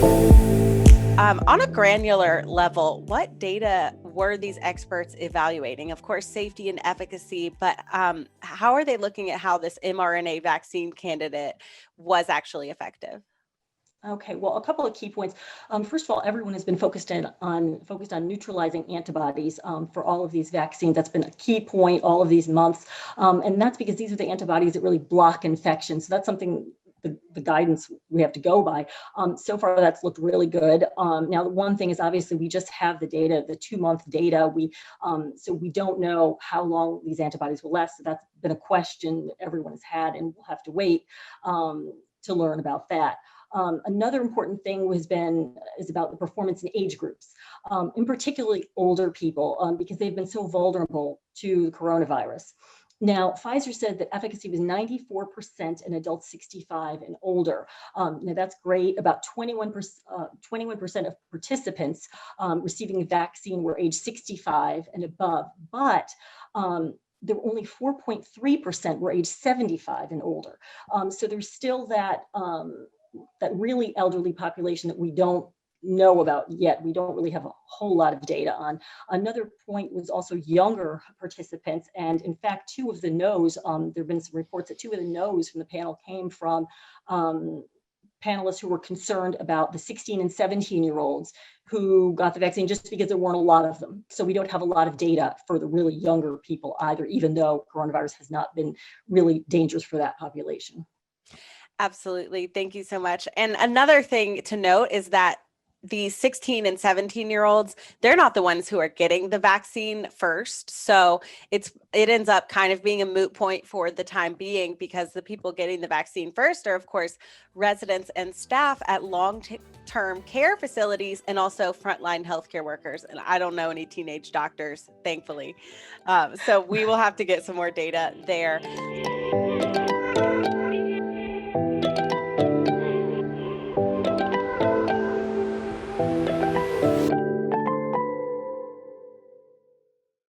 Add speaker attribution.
Speaker 1: On a granular level, what data were these experts evaluating? Of course, safety and efficacy, but how are they looking at how this mRNA vaccine candidate was actually effective?
Speaker 2: Okay, well, a couple of key points. First of all, everyone has been focused on neutralizing antibodies for all of these vaccines. That's been a key point all of these months, and that's because these are the antibodies that really block infection. So that's something the guidance we have to go by. So far, that's looked really good. Now, the one thing is obviously we just have the data, the 2-month data. So we don't know how long these antibodies will last. So that's been a question that everyone has had, and we'll have to wait to learn about that. Another important thing is about the performance in age groups, in particularly older people, because they've been so vulnerable to the coronavirus. Now, Pfizer said that efficacy was 94% in adults 65 and older. Now, that's great. About 21% of participants receiving the vaccine were age 65 and above, but there were only 4.3% were age 75 and older. So there's still that really elderly population that we don't know about yet. We don't really have a whole lot of data on. Another point was also younger participants. And in fact, two of the no's, there have been some reports that two of the no's from the panel came from panelists who were concerned about the 16 and 17-year-olds who got the vaccine just because there weren't a lot of them. So we don't have a lot of data for the really younger people either, even though coronavirus has not been really dangerous for that population.
Speaker 1: Absolutely. Thank you so much. And another thing to note is that these 16 and 17-year-olds, they're not the ones who are getting the vaccine first. So it ends up kind of being a moot point for the time being, because the people getting the vaccine first are, of course, residents and staff at long-term care facilities and also frontline healthcare workers. And I don't know any teenage doctors, thankfully. So we will have to get some more data there.